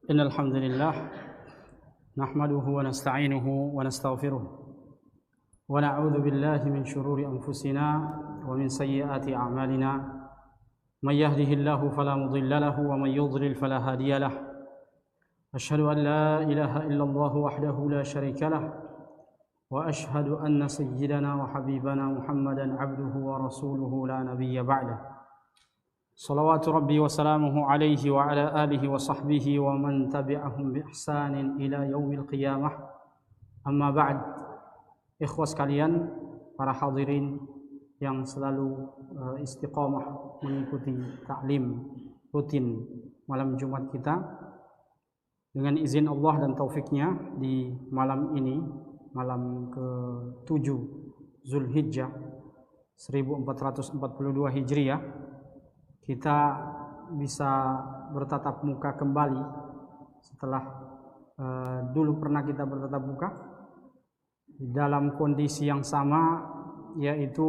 إن الحمد لله نحمده ونستعينه ونستغفره ونعوذ بالله من شرور أنفسنا ومن سيئات أعمالنا من يهده الله فلا مضل له ومن يضلل فلا هادي له أشهد أن لا إله إلا الله وحده لا شريك له وأشهد أن سيدنا وحبيبنا محمدا عبده ورسوله لا نبي بعده صلوات ربي وسلامه عليه وعلى آله وصحبه ومن تبعهم بإحسان إلى يوم القيامة. Amma ba'd, ikhwas sekalian, para hadirin yang selalu istiqamah mengikuti taklim rutin malam Jumat kita, dengan izin Allah dan taufiknya di malam ini, malam ke-7 Zulhijjah 1442 Hijriah, kita bisa bertatap muka kembali setelah dulu pernah kita bertatap muka dalam kondisi yang sama, yaitu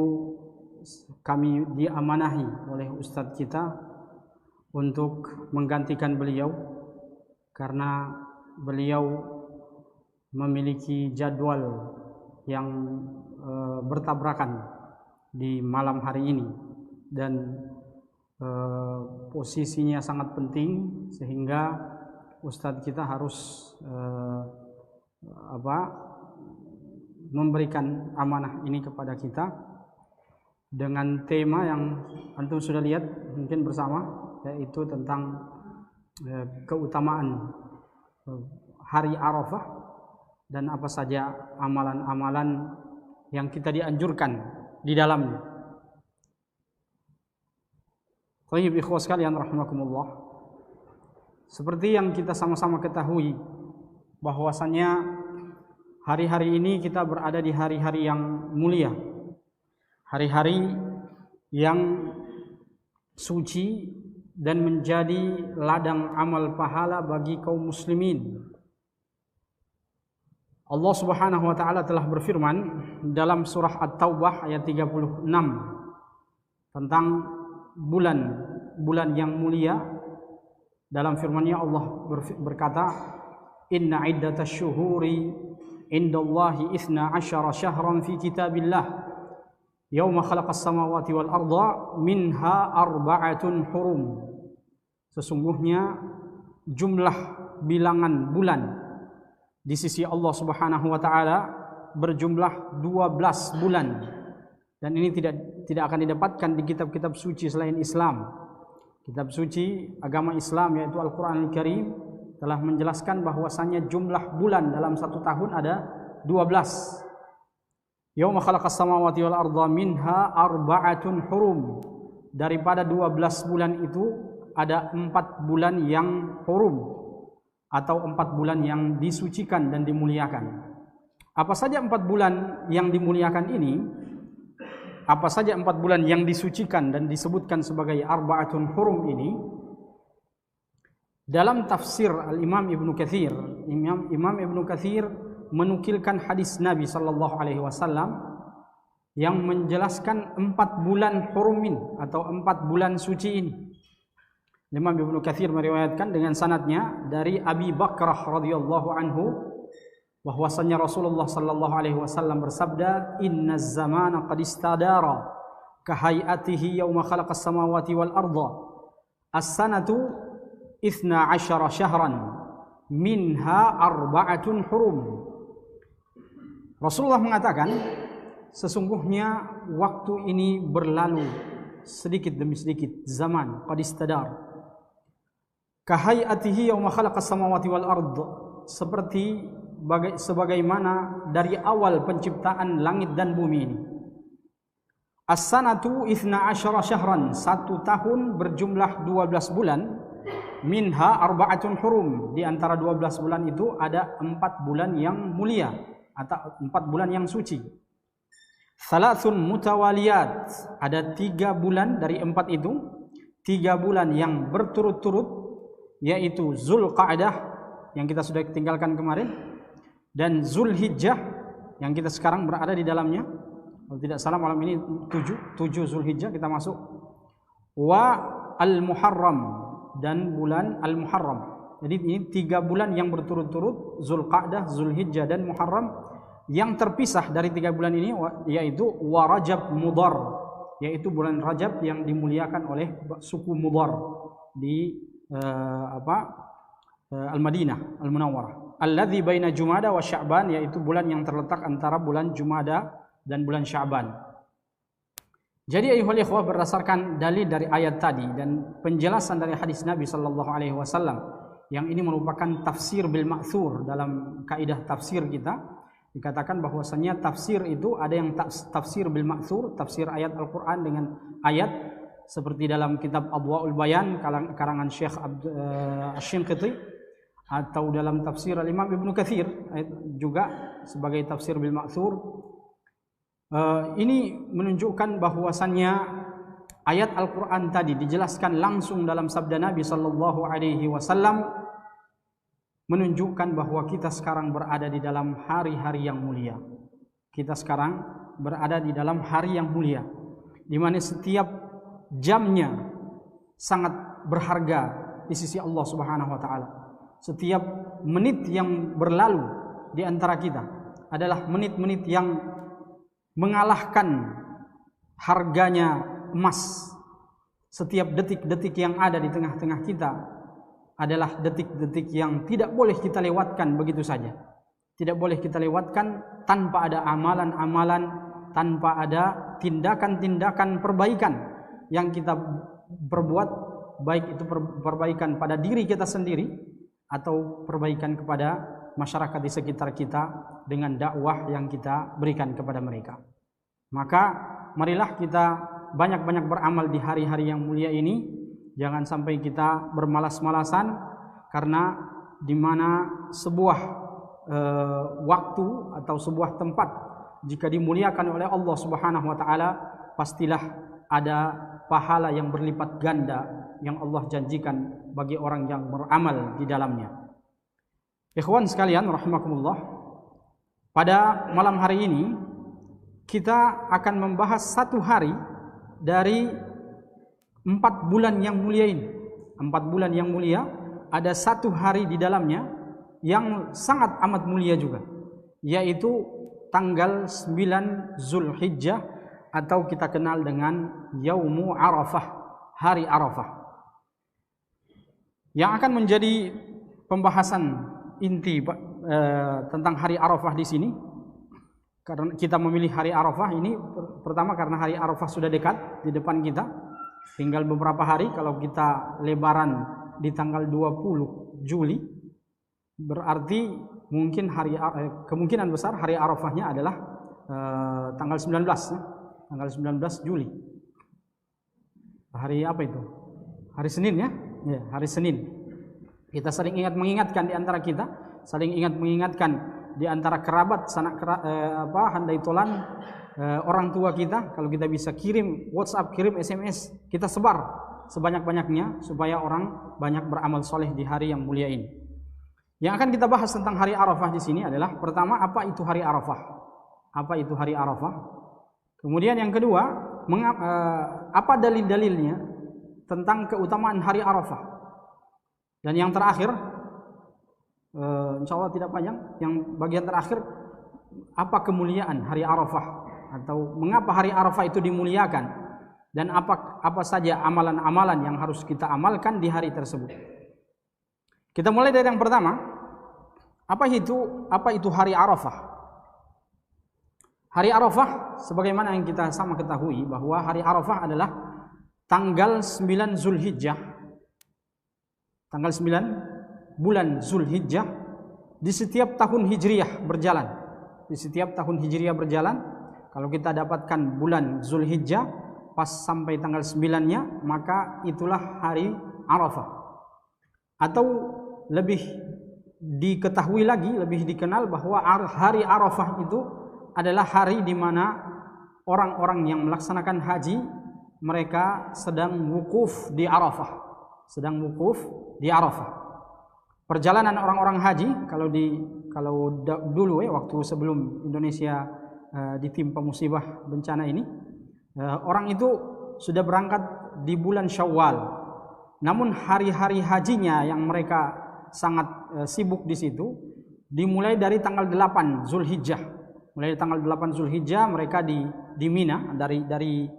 kami diamanahi oleh Ustadz kita untuk menggantikan beliau karena beliau memiliki jadwal yang bertabrakan di malam hari ini dan posisinya sangat penting sehingga Ustadz kita harus memberikan amanah ini kepada kita dengan tema yang antum sudah lihat mungkin bersama, yaitu tentang keutamaan hari Arafah dan apa saja amalan-amalan yang kita dianjurkan di dalamnya. Baik, ikhwas sekalian rahimakumullah, seperti yang kita sama-sama ketahui bahwasanya hari-hari ini kita berada di hari-hari yang mulia, hari-hari yang suci dan menjadi ladang amal pahala bagi kaum muslimin. Allah Subhanahu wa taala telah berfirman dalam surah At-Taubah ayat 36 tentang bulan yang mulia. Dalam firman-Nya Allah berkata, inna iddatasy syuhuri indallahi 12 syahran fi kitabillah yauma khalaqas samawati wal arda minha arba'atun hurum. Sesungguhnya jumlah bilangan bulan di sisi Allah Subhanahu wa taala berjumlah 12 bulan, dan ini tidak akan didapatkan di kitab-kitab suci selain Islam. Kitab suci agama Islam yaitu Al-Quran Al-Karim telah menjelaskan bahwasanya jumlah bulan dalam satu tahun ada 12. Yauma khalaqas samawati wal arda minha arba'atun hurum. Daripada 12 bulan itu ada 4 bulan yang hurum atau 4 bulan yang disucikan dan dimuliakan. Apa saja 4 bulan yang dimuliakan ini? Apa saja 4 bulan yang disucikan dan disebutkan sebagai arba'atun hurum ini? Dalam tafsir Al-Imam Ibnu Katsir, Imam Ibnu Katsir menukilkan hadis Nabi sallallahu alaihi wasallam yang menjelaskan 4 bulan hurumin atau 4 bulan suci ini. Imam Ibnu Katsir meriwayatkan dengan sanadnya dari Abi Bakrah radhiyallahu anhu bahwasanya Rasulullah sallallahu alaihi wasallam bersabda, innaz zamana qad istadara ka hayatihi yauma khalaqas samawati wal arda as-sanatu 12 syahran minha arba'atun hurum. Rasulullah mengatakan, sesungguhnya waktu ini berlalu sedikit demi sedikit, zaman qad istadar ka hayatihi yauma khalaqas samawati wal arda, seperti sebagaimana dari awal penciptaan langit dan bumi ini. As-sanatu 12 syahran, satu tahun berjumlah 12 bulan. Minha arba'atun hurum, di antara 12 bulan itu ada 4 bulan yang mulia atau 4 bulan yang suci. Thalathun mutawaliyat, ada 3 bulan dari 4 itu, 3 bulan yang berturut-turut, yaitu Zulqa'dah yang kita sudah tinggalkan kemarin, dan Zulhijjah yang kita sekarang berada di dalamnya. Kalau tidak salah malam ini 7 Zulhijjah kita masuk. Wa al-Muharram, dan bulan Al-Muharram. Jadi ini 3 bulan yang berturut-turut, Zulqa'dah, Zulhijjah dan Muharram, yang terpisah dari 3 bulan ini yaitu wa Rajab Mudhar, yaitu bulan Rajab yang dimuliakan oleh suku Mudhar di Al-Madinah Al-Munawwarah. Alladzi baina Jumada wa Sya'ban, yaitu bulan yang terletak antara bulan Jumada dan bulan Sya'ban. Jadi ayuhal ikhwah, berdasarkan dalil dari ayat tadi dan penjelasan dari hadis Nabi sallallahu alaihi wasallam, yang ini merupakan tafsir bil ma'thur dalam kaidah tafsir kita. Dikatakan bahwasanya tafsir itu ada yang tafsir bil ma'thur, tafsir ayat Al-Qur'an dengan ayat, seperti dalam kitab Adwa'ul Bayan karangan Syekh Asy-Shinqiti, atau dalam tafsir Al-Imam Ibnu Katsir juga sebagai tafsir bil ma'thur. Ini menunjukkan bahwasannya ayat Al-Qur'an tadi dijelaskan langsung dalam sabda Nabi sallallahu alaihi wasallam, menunjukkan bahwa kita sekarang berada di dalam hari-hari yang mulia. Kita sekarang berada di dalam hari yang mulia, di mana setiap jamnya sangat berharga di sisi Allah Subhanahu wa taala. Setiap menit yang berlalu di antara kita adalah menit-menit yang mengalahkan harganya emas. Setiap detik-detik yang ada di tengah-tengah kita adalah detik-detik yang tidak boleh kita lewatkan begitu saja. Tidak boleh kita lewatkan tanpa ada amalan-amalan, tanpa ada tindakan-tindakan perbaikan yang kita berbuat, baik itu perbaikan pada diri kita sendiri atau perbaikan kepada masyarakat di sekitar kita dengan dakwah yang kita berikan kepada mereka. Maka marilah kita banyak-banyak beramal di hari-hari yang mulia ini. Jangan sampai kita bermalas-malasan, karena di mana sebuah waktu atau sebuah tempat jika dimuliakan oleh Allah Subhanahu wa taala, pastilah ada pahala yang berlipat ganda yang Allah janjikan bagi orang yang beramal di dalamnya. Ikhwan sekalian rahimakumullah, pada malam hari ini kita akan membahas satu hari dari 4 bulan yang mulia ini. 4 bulan yang mulia, ada satu hari di dalamnya yang sangat amat mulia juga, yaitu tanggal 9 Zulhijjah, atau kita kenal dengan Yaumu Arafah, hari Arafah. Yang akan menjadi pembahasan inti tentang hari Arafah di sini, karena kita memilih hari Arafah ini pertama karena hari Arafah sudah dekat di depan kita. Tinggal beberapa hari. Kalau kita lebaran di tanggal 20 Juli, berarti mungkin kemungkinan besar hari Arafahnya adalah tanggal 19 ya? Tanggal 19 Juli. Hari apa itu? Hari Senin ya? Ya, hari Senin. Kita saling mengingatkan di antara kita, saling mengingatkan di antara kerabat, sanak handai tolan, orang tua kita. Kalau kita bisa kirim WhatsApp, kirim SMS, kita sebar sebanyak-banyaknya supaya orang banyak beramal soleh di hari yang mulia ini. Yang akan kita bahas tentang hari Arafah di sini adalah pertama, apa itu hari Arafah? Apa itu hari Arafah? Kemudian yang kedua, apa dalil-dalilnya tentang keutamaan hari Arafah? Dan yang terakhir, insya Allah tidak panjang, yang bagian terakhir, apa kemuliaan hari Arafah? Atau mengapa hari Arafah itu dimuliakan, dan apa saja amalan-amalan yang harus kita amalkan di hari tersebut. Kita mulai dari yang pertama, apa itu hari Arafah? Hari Arafah, sebagaimana yang kita sama ketahui, bahwa hari Arafah adalah tanggal 9 Zulhijjah, tanggal 9 bulan Zulhijjah di setiap tahun Hijriyah berjalan. Di setiap tahun Hijriyah berjalan, kalau kita dapatkan bulan Zulhijjah pas sampai tanggal 9-nya, maka itulah hari Arafah. Atau lebih diketahui lagi, lebih dikenal bahwa hari Arafah itu adalah hari di mana orang-orang yang melaksanakan haji, mereka sedang wukuf di Arafah. Sedang wukuf di Arafah. Perjalanan orang-orang haji, kalau dulu waktu sebelum Indonesia ditimpa musibah bencana ini, orang itu sudah berangkat di bulan Syawal. Namun hari-hari hajinya yang mereka sangat sibuk di situ. Dimulai dari tanggal 8 Zulhijjah. Mulai dari tanggal 8 Zulhijjah mereka di Mina, dari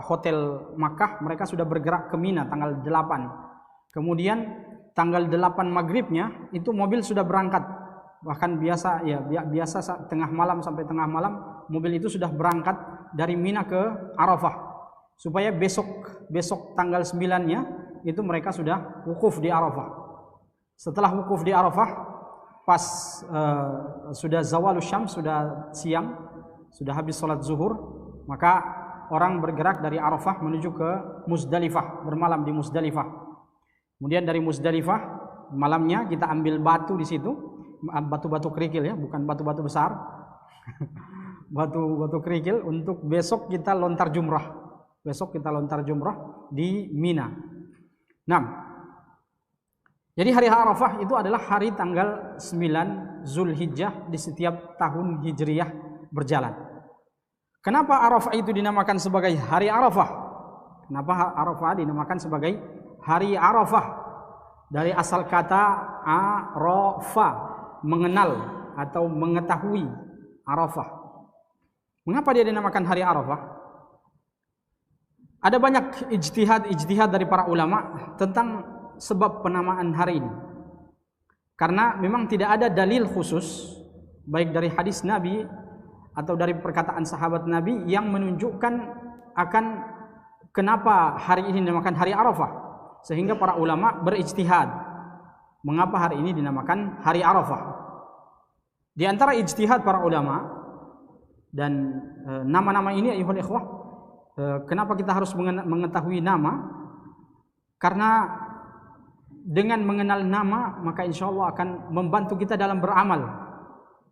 hotel Makkah mereka sudah bergerak ke Mina tanggal 8. Kemudian tanggal 8 maghribnya itu mobil sudah berangkat. Bahkan biasa tengah malam sampai tengah malam mobil itu sudah berangkat dari Mina ke Arafah. Supaya besok tanggal 9-nya itu mereka sudah wukuf di Arafah. Setelah wukuf di Arafah, pas sudah zawalus syams, sudah siang, sudah habis sholat zuhur, maka orang bergerak dari Arafah menuju ke Muzdalifah, bermalam di Muzdalifah. Kemudian dari Muzdalifah malamnya kita ambil batu di situ, batu-batu kerikil ya, bukan batu-batu besar, batu-batu kerikil untuk besok kita lontar jumrah. Besok kita lontar jumrah di Mina. Nah, jadi hari Arafah itu adalah hari tanggal 9 Zulhijjah di setiap tahun Hijriyah berjalan. Kenapa Arafah itu dinamakan sebagai hari Arafah? Kenapa Arafah dinamakan sebagai hari Arafah? Dari asal kata Arafa, mengenal atau mengetahui Arafah. Mengapa dia dinamakan hari Arafah? Ada banyak ijtihad dari para ulama tentang sebab penamaan hari ini. Karena memang tidak ada dalil khusus baik dari hadis Nabi atau dari perkataan sahabat Nabi yang menunjukkan akan kenapa hari ini dinamakan hari Arafah. Sehingga para ulama berijtihad mengapa hari ini dinamakan hari Arafah. Di antara ijtihad para ulama dan nama-nama ini ayuhal ikhwah, kenapa kita harus mengetahui nama? Karena dengan mengenal nama maka insya Allah akan membantu kita dalam beramal.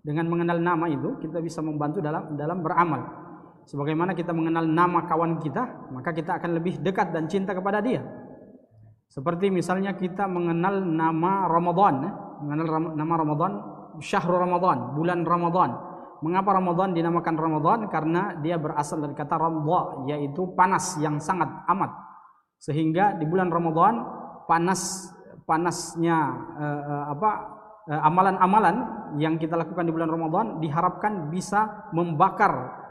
Dengan mengenal nama itu kita bisa membantu dalam beramal. Sebagaimana kita mengenal nama kawan kita, maka kita akan lebih dekat dan cinta kepada dia. Seperti misalnya kita mengenal nama Ramadan, mengenal nama Ramadan, Syahrul Ramadan, bulan Ramadan. Mengapa Ramadan dinamakan Ramadan? Karena dia berasal dari kata ramdha, yaitu panas yang sangat amat. Sehingga di bulan Ramadan panasnya amalan-amalan yang kita lakukan di bulan Ramadan diharapkan bisa membakar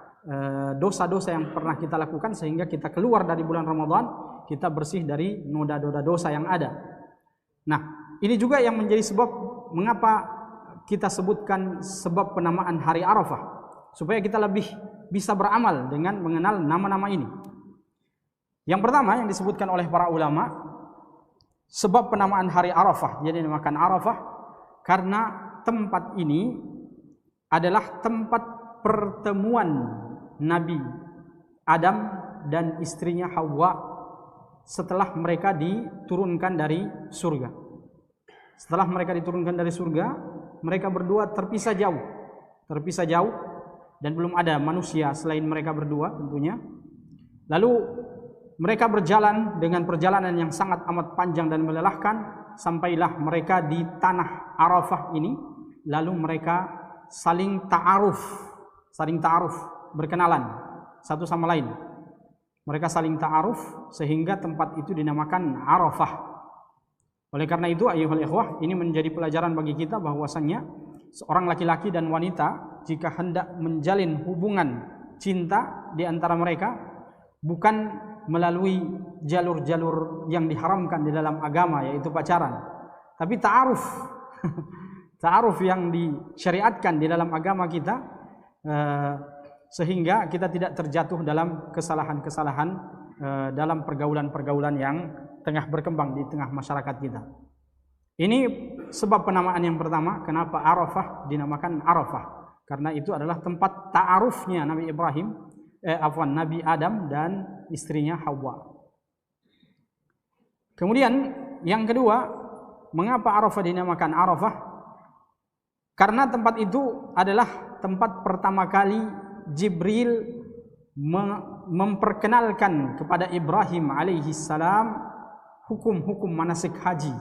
dosa-dosa yang pernah kita lakukan, sehingga kita keluar dari bulan Ramadan kita bersih dari noda-noda dosa yang ada. Nah, ini juga yang menjadi sebab mengapa kita sebutkan sebab penamaan hari Arafah, supaya kita lebih bisa beramal dengan mengenal nama-nama ini. Yang pertama yang disebutkan oleh para ulama, sebab penamaan hari Arafah jadi dinamakan Arafah karena tempat ini adalah tempat pertemuan Nabi Adam dan istrinya Hawa setelah mereka diturunkan dari surga. Setelah mereka diturunkan dari surga, mereka berdua terpisah jauh dan belum ada manusia selain mereka berdua tentunya. Lalu mereka berjalan dengan perjalanan yang sangat amat panjang dan melelahkan, sampailah mereka di tanah Arafah ini. Lalu mereka saling ta'aruf, berkenalan satu sama lain. Mereka saling ta'aruf sehingga tempat itu dinamakan Arafah. Oleh karena itu ayyuhal ikhwah, ini menjadi pelajaran bagi kita bahwasannya seorang laki-laki dan wanita jika hendak menjalin hubungan cinta di antara mereka bukan melalui jalur-jalur yang diharamkan di dalam agama, yaitu pacaran, tapi ta'aruf. Ta'aruf yang disyariatkan di dalam agama kita, sehingga kita tidak terjatuh dalam kesalahan-kesalahan dalam pergaulan-pergaulan yang tengah berkembang di tengah masyarakat kita. Ini sebab penamaan yang pertama kenapa Arafah dinamakan Arafah, karena itu adalah tempat ta'arufnya Nabi Nabi Adam dan istrinya Hawa. Kemudian yang kedua, mengapa Arafah dinamakan Arafah? Karena tempat itu adalah tempat pertama kali Jibril memperkenalkan kepada Ibrahim alaihissalam hukum-hukum manasik haji.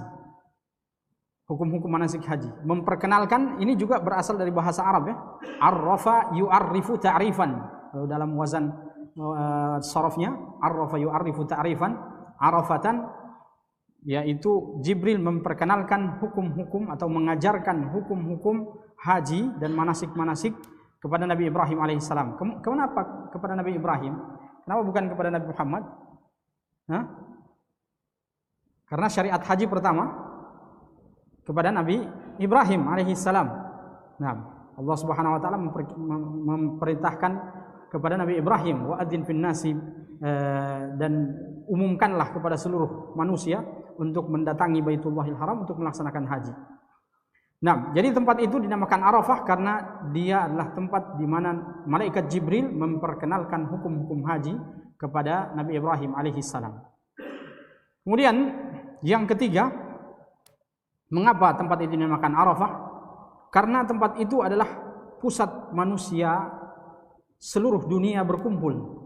Hukum-hukum manasik haji. Memperkenalkan ini juga berasal dari bahasa Arab ya. Arrafa yu'arrifu ta'rifan. Kalau dalam wazan sarafnya, arrafa yu'arrifu ta'rifan, arafatan yaitu Jibril memperkenalkan hukum-hukum atau mengajarkan hukum-hukum haji dan manasik-manasik kepada Nabi Ibrahim alaihissalam. Kenapa kepada Nabi Ibrahim? Kenapa bukan kepada Nabi Muhammad? Hah? Karena syariat haji pertama kepada Nabi Ibrahim alaihissalam. Nah, Allah Subhanahu wa taala memerintahkan kepada Nabi Ibrahim, wa adzin fin nasi, dan umumkanlah kepada seluruh manusia untuk mendatangi Baitullahil Haram untuk melaksanakan haji. Nah, jadi tempat itu dinamakan Arafah karena dia adalah tempat di mana malaikat Jibril memperkenalkan hukum-hukum haji kepada Nabi Ibrahim alaihissalam. Kemudian yang ketiga, mengapa tempat itu dinamakan Arafah? Karena tempat itu adalah pusat manusia seluruh dunia berkumpul.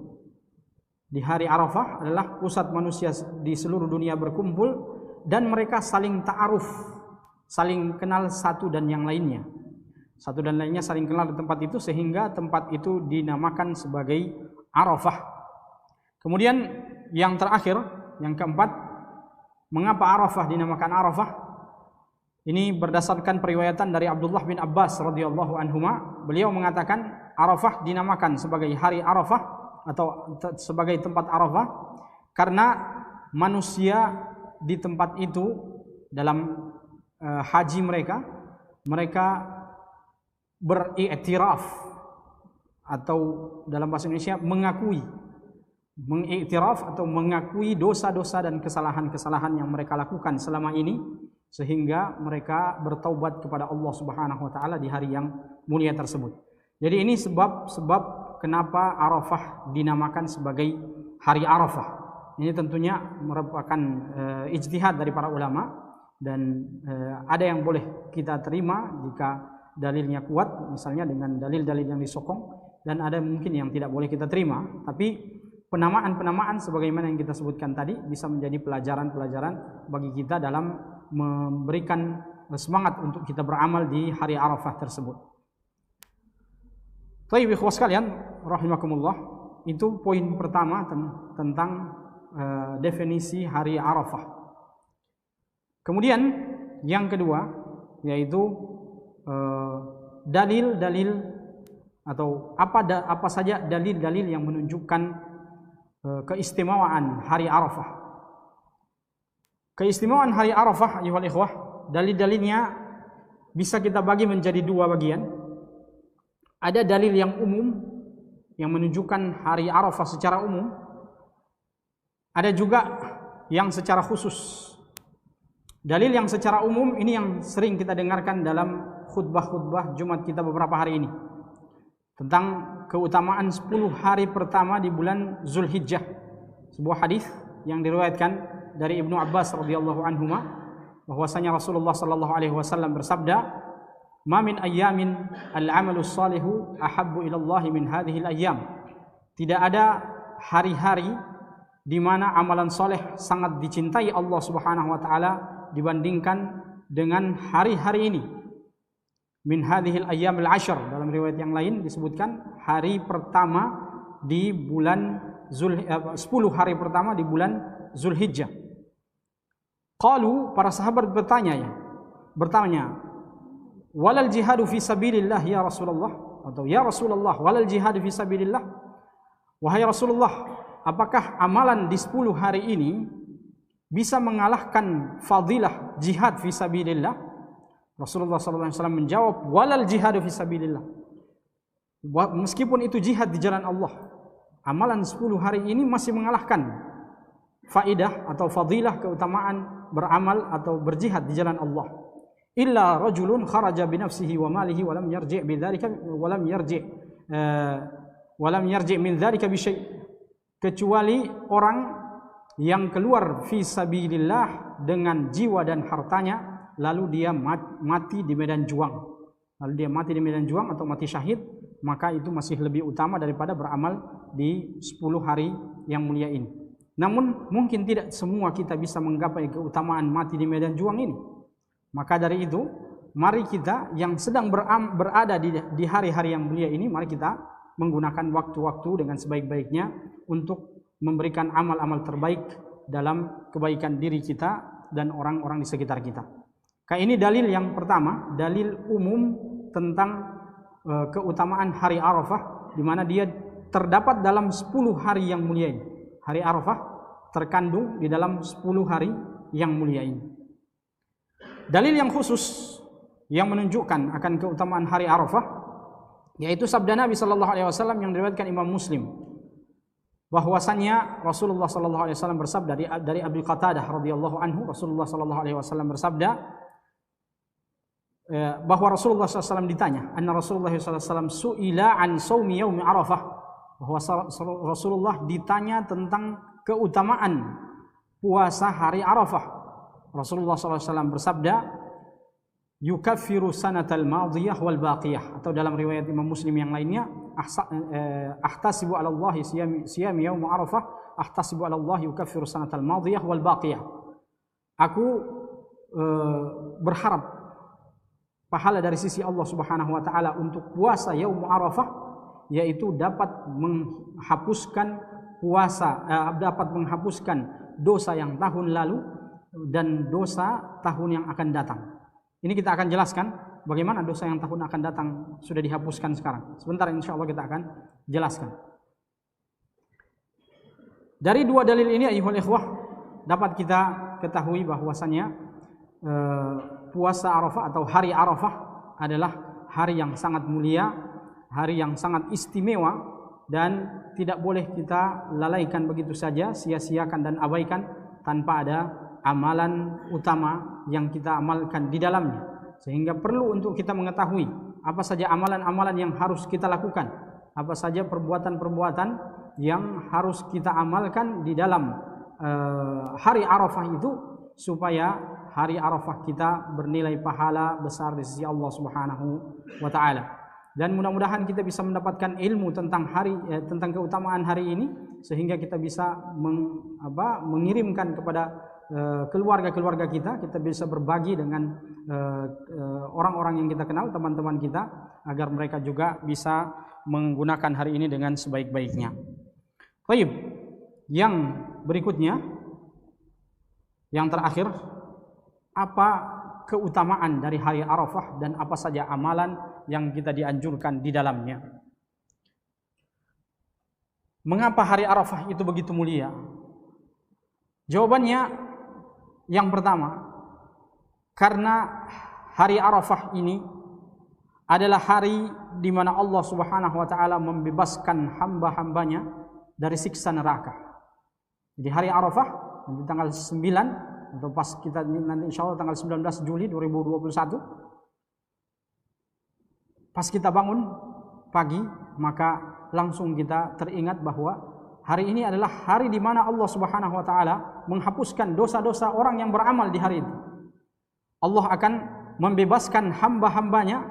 Di hari Arafah adalah pusat manusia di seluruh dunia berkumpul dan mereka saling ta'aruf, saling kenal satu dan yang lainnya. Satu dan lainnya saling kenal di tempat itu sehingga tempat itu dinamakan sebagai Arafah. Kemudian yang terakhir, yang keempat, mengapa Arafah dinamakan Arafah? Ini berdasarkan periwayatan dari Abdullah bin Abbas radhiyallahu anhuma. Beliau mengatakan Arafah dinamakan sebagai hari Arafah atau sebagai tempat Arafah karena manusia di tempat itu dalam haji mereka beriktiraf atau dalam bahasa Indonesia mengiktiraf atau mengakui dosa-dosa dan kesalahan-kesalahan yang mereka lakukan selama ini sehingga mereka bertaubat kepada Allah Subhanahu wa taala di hari yang mulia tersebut. Jadi ini sebab kenapa Arafah dinamakan sebagai hari Arafah. Ini tentunya merupakan ijtihad dari para ulama dan ada yang boleh kita terima jika dalilnya kuat, misalnya dengan dalil-dalil yang disokong, dan ada mungkin yang tidak boleh kita terima. Tapi penamaan-penamaan sebagaimana yang kita sebutkan tadi bisa menjadi pelajaran-pelajaran bagi kita dalam memberikan semangat untuk kita beramal di hari Arafah tersebut. Baik, ikhwah sekalian, rahimakumullah, itu poin pertama tentang definisi hari Arafah. Kemudian yang kedua yaitu dalil-dalil atau apa saja dalil-dalil yang menunjukkan keistimewaan hari Arafah. Keistimewaan hari Arafah, ayyuhal ikhwah, dalil-dalilnya bisa kita bagi menjadi dua bagian. Ada dalil yang umum yang menunjukkan hari Arafah secara umum. Ada juga yang secara khusus. Dalil yang secara umum ini yang sering kita dengarkan dalam khutbah-khutbah Jumat kita beberapa hari ini. Tentang keutamaan 10 hari pertama di bulan Zulhijjah. Sebuah hadis yang diriwayatkan dari Ibnu Abbas radhiyallahu anhuma bahwasanya Rasulullah sallallahu alaihi wasallam bersabda, "Ma min ayyamin al-'amalu shalihu ahabbu ila Allah min hadhihi al-ayyam." Tidak ada hari-hari di mana amalan soleh sangat dicintai Allah Subhanahu wa taala dibandingkan dengan hari-hari ini. Min hadhihi al-ayyam al-'ashr, dalam riwayat yang lain disebutkan hari pertama di bulan 10 hari pertama di bulan Zulhijjah. Qalu, para sahabat bertanya, walal jihadu fi sabilillah ya Rasulullah, atau ya Rasulullah walal jihadu fi sabilillah, wahai Rasulullah, apakah amalan di 10 hari ini bisa mengalahkan fadilah jihad fi sabilillah? Rasulullah SAW menjawab, walal jihadu fi sabilillah, meskipun itu jihad di jalan Allah, amalan 10 hari ini masih mengalahkan faidah atau fadilah keutamaan beramal atau berjihad di jalan Allah. Illa rajulun kharaja bi nafsihi wa malihi wa lam yarji' bidzalika wa lam yarji' min dzalika bi syai', kecuali orang yang keluar fi sabilillah dengan jiwa dan hartanya lalu dia mati di medan juang. Lalu dia mati di medan juang atau mati syahid, maka itu masih lebih utama daripada beramal di 10 hari yang mulia ini. Namun mungkin tidak semua kita bisa menggapai keutamaan mati di medan juang ini. Maka dari itu, mari kita yang sedang berada di hari-hari yang mulia ini, mari kita menggunakan waktu-waktu dengan sebaik-baiknya untuk memberikan amal-amal terbaik dalam kebaikan diri kita dan orang-orang di sekitar kita. Ini dalil yang pertama, dalil umum tentang keutamaan hari Arafah, di mana dia terdapat dalam 10 hari yang mulia ini. Hari Arafah terkandung di dalam 10 hari yang mulia ini. Dalil yang khusus yang menunjukkan akan keutamaan hari Arafah yaitu sabda Nabi sallallahu alaihi wasallam yang diriwayatkan Imam Muslim, bahwasannya Rasulullah sallallahu alaihi wasallam bersabda dari Abi Qatadah radhiyallahu anhu, Rasulullah sallallahu alaihi wasallam bersabda bahwa Rasulullah SAW ditanya, anna Rasulullah SAW su'ila an saumi yaumi Arafah, bahwa Rasulullah ditanya tentang keutamaan puasa hari Arafah. Rasulullah SAW bersabda, yukaffiru sanatal madiyah wal baqiyah, atau dalam riwayat Imam Muslim yang lainnya, ahtasibu ala Allah siyam yaum Arafah, ahtasibu ala Allah yukaffiru sanatal madiyah wal baqiyah. Aku berharap pahala dari sisi Allah Subhanahu wa taala untuk puasa yaum Arafah, yaitu dapat menghapuskan dapat menghapuskan dosa yang tahun lalu dan dosa tahun yang akan datang. Ini kita akan jelaskan bagaimana dosa yang tahun akan datang sudah dihapuskan sekarang. Sebentar insyaallah kita akan jelaskan. Dari dua dalil ini ayyuhal ikhwah dapat kita ketahui bahwasannya puasa Arafah atau hari Arafah adalah hari yang sangat mulia, hari yang sangat istimewa, dan tidak boleh kita lalaikan begitu saja, sia-siakan dan abaikan tanpa ada amalan utama yang kita amalkan di dalamnya. Sehingga perlu untuk kita mengetahui apa saja amalan-amalan yang harus kita lakukan, apa saja perbuatan-perbuatan yang harus kita amalkan di dalam hari Arafah itu, supaya hari Arafah kita bernilai pahala besar di sisi Allah Subhanahu wa taala. Dan mudah-mudahan kita bisa mendapatkan ilmu tentang tentang keutamaan hari ini, sehingga kita bisa mengirimkan kepada keluarga-keluarga kita bisa berbagi dengan orang-orang yang kita kenal, teman-teman kita, agar mereka juga bisa menggunakan hari ini dengan sebaik-baiknya. Baik, yang berikutnya, yang terakhir, apa keutamaan dari hari Arafah dan apa saja amalan yang kita dianjurkan di dalamnya. Mengapa hari Arafah itu begitu mulia? Jawabannya yang pertama, karena hari Arafah ini adalah hari di mana Allah Subhanahu wa taala membebaskan hamba-hambanya dari siksa neraka. Di hari Arafah di tanggal 9 atau pas kita nanti insyaallah tanggal 19 Juli 2021, pas kita bangun pagi, maka langsung kita teringat bahwa hari ini adalah hari di mana Allah Subhanahu wa taala menghapuskan dosa-dosa orang yang beramal di hari itu. Allah akan membebaskan hamba-hambanya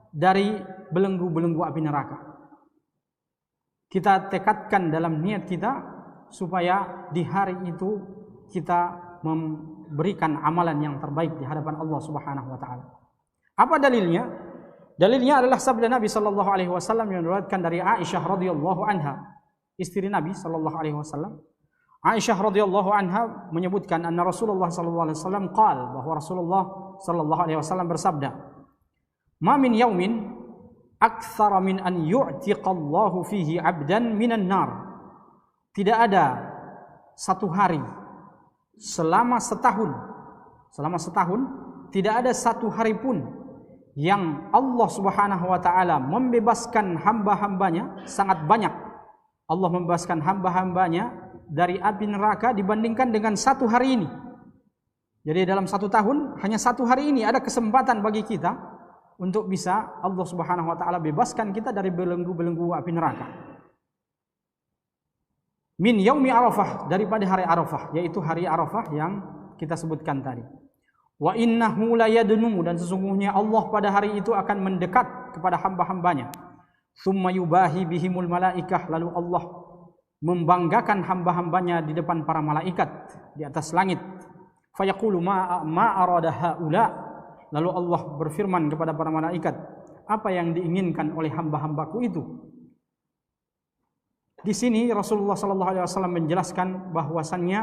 dari belenggu-belenggu api neraka. Kita tekadkan dalam niat kita supaya di hari itu kita memberikan amalan yang terbaik di hadapan Allah Subhanahu wa taala. Apa dalilnya? Dalilnya adalah sabda Nabi sallallahu alaihi wasallam yang diriwayatkan dari Aisyah radhiyallahu anha, istri Nabi sallallahu alaihi wasallam. Aisyah radhiyallahu anha menyebutkan anna Rasulullah sallallahu alaihi wasallam qala, bahwa Rasulullah sallallahu alaihi wasallam bersabda, "Ma min yaumin aktsara min an yu'tiqallahu fihi 'abdan minan nar." Tidak ada satu hari selama setahun tidak ada satu hari pun yang Allah Subhanahu wa taala membebaskan hamba-hambanya sangat banyak. Allah membebaskan hamba-hambanya dari api neraka dibandingkan dengan satu hari ini. Jadi dalam satu tahun hanya satu hari ini ada kesempatan bagi kita untuk bisa Allah Subhanahu wa taala bebaskan kita dari belenggu-belenggu api neraka. Min yaumi Arafah, daripada hari Arafah, yaitu hari Arafah yang kita sebutkan tadi. Wa innahu layadnu, dan sesungguhnya Allah pada hari itu akan mendekat kepada hamba-hambanya. Tsumma yubahi bihimul malaikah, lalu Allah membanggakan hamba-hambanya di depan para malaikat di atas langit. Fayaqulu ma arada haula, lalu Allah berfirman kepada para malaikat, apa yang diinginkan oleh hamba-hambaku itu? Di sini Rasulullah sallallahu alaihi wasallam menjelaskan bahwasannya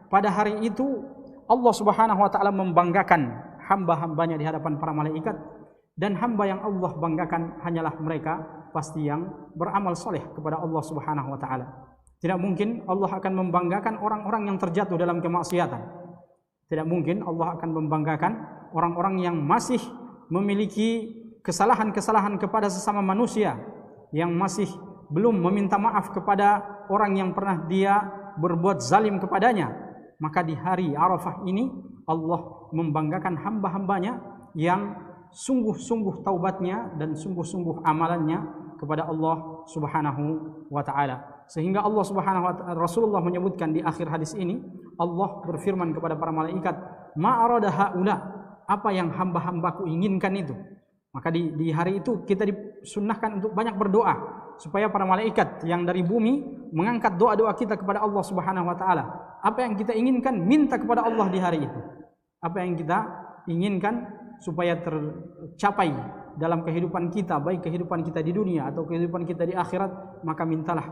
pada hari itu Allah Subhanahu wa taala membanggakan hamba-hambanya di hadapan para malaikat, dan hamba yang Allah banggakan hanyalah mereka pasti yang beramal soleh kepada Allah Subhanahu wa taala. Tidak mungkin Allah akan membanggakan orang-orang yang terjatuh dalam kemaksiatan. Tidak mungkin Allah akan membanggakan orang-orang yang masih memiliki kesalahan-kesalahan kepada sesama manusia, yang masih belum meminta maaf kepada orang yang pernah dia berbuat zalim kepadanya. Maka di hari Arafah ini Allah membanggakan hamba-hambanya yang sungguh-sungguh taubatnya dan sungguh-sungguh amalannya kepada Allah Subhanahu wa taala. Sehingga Allah Subhanahu wa taala, Rasulullah menyebutkan di akhir hadis ini, Allah berfirman kepada para malaikat, "Ma arada haula," apa yang hamba-hambaku inginkan itu. Maka di hari itu kita disunnahkan untuk banyak berdoa supaya para malaikat yang dari bumi mengangkat doa-doa kita kepada Allah Subhanahu wa taala. Apa yang kita inginkan, minta kepada Allah di hari itu. Apa yang kita inginkan supaya tercapai dalam kehidupan kita, baik kehidupan kita di dunia atau kehidupan kita di akhirat, maka mintalah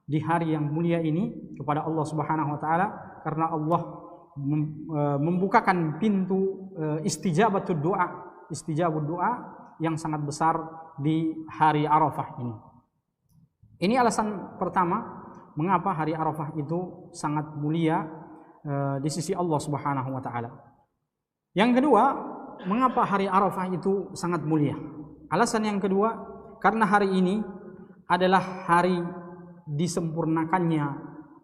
di hari yang mulia ini kepada Allah Subhanahu wa taala, karena Allah membukakan pintu istijabatu doa yang sangat besar di hari Arafah ini. Ini alasan pertama mengapa hari Arafah itu sangat mulia di sisi Allah Subhanahu wa taala. Yang kedua, mengapa hari Arafah itu sangat mulia? Alasan yang kedua, karena hari ini adalah hari disempurnakannya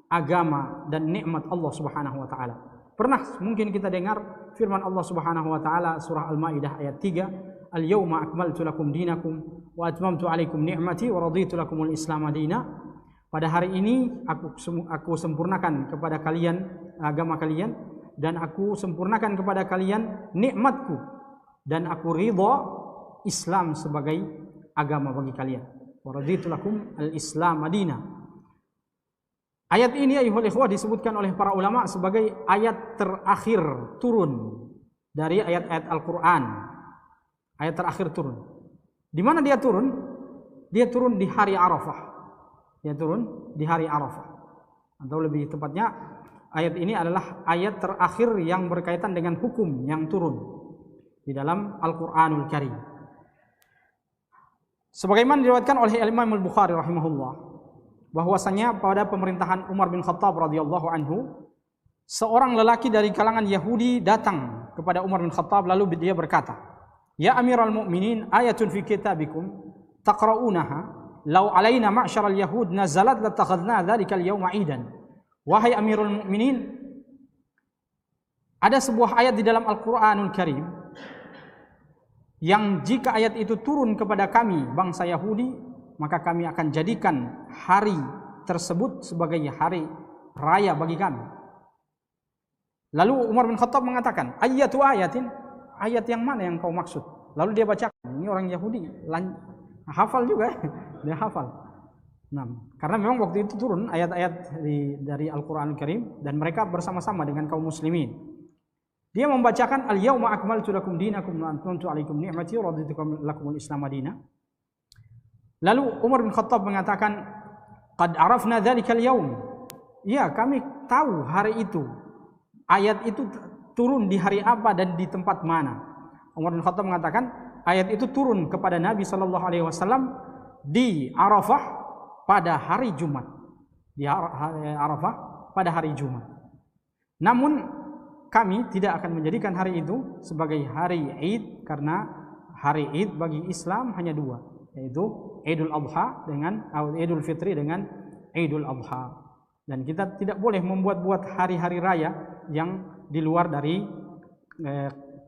agama dan nikmat Allah Subhanahu wa taala. Pernah mungkin kita dengar firman Allah Subhanahu wa taala surah Al-Maidah ayat 3, "Al-yauma akmaltu lakum dinakum wa atmamtu 'alaikum ni'mati wa raditu lakumul Islam madina." Pada hari ini aku sempurnakan kepada kalian agama kalian, dan aku sempurnakan kepada kalian nikmatku, dan aku ridha Islam sebagai agama bagi kalian. Wa raditu lakum al-Islam madina. Ayat ini ayuhal ikhwah disebutkan oleh para ulama sebagai ayat terakhir turun dari ayat-ayat Al-Quran. Ayat terakhir turun. Di mana dia turun? Dia turun di hari Arafah. Dia turun di hari Arafah. Atau lebih tepatnya, ayat ini adalah ayat terakhir yang berkaitan dengan hukum yang turun di dalam Al-Quranul Karim. Sebagaimana diriwayatkan oleh Imam Al-Bukhari rahimahullah, bahwasanya pada pemerintahan Umar bin Khattab radhiyallahu anhu, seorang lelaki dari kalangan Yahudi datang kepada Umar bin Khattab, lalu dia berkata, "Ya Amirul Mukminin, ayatun fi kitabikum taqra'unaha law alaina ma'syaral yahud nazalat latakhadna dzalikal yawma 'idan." Wahai Amirul Mukminin, ada sebuah ayat di dalam Al-Qur'anul Karim yang jika ayat itu turun kepada kami bangsa Yahudi, maka kami akan jadikan hari tersebut sebagai hari raya bagi kami. Lalu Umar bin Khattab mengatakan, "Ayatu ayatin, ayat yang mana yang kau maksud?" Lalu dia bacakan. Ini orang Yahudi, hafal juga, dia hafal. Nah, karena memang waktu itu turun ayat-ayat dari Al-Quran Al-Karim, dan mereka bersama-sama dengan kaum muslimin. Dia membacakan, "Al-yawma akmaltu lakum dinakum wa atmamtu 'alaikum ni'mati wa raditu lakumul Islam madina." Lalu Umar bin Khattab mengatakan, "Qad arafna dzalikal yaum." Ya, kami tahu hari itu. Ayat itu turun di hari apa dan di tempat mana. Umar bin Khattab mengatakan, ayat itu turun kepada Nabi sallallahu alaihi wasallam di Arafah pada hari Jumat. Di Arafah pada hari Jumat. Namun kami tidak akan menjadikan hari itu sebagai hari Id, karena hari Id bagi Islam hanya dua, yaitu Idul Adha dengan Idul Fitri dengan Idul Adha. Dan kita tidak boleh membuat-buat hari-hari raya yang di luar dari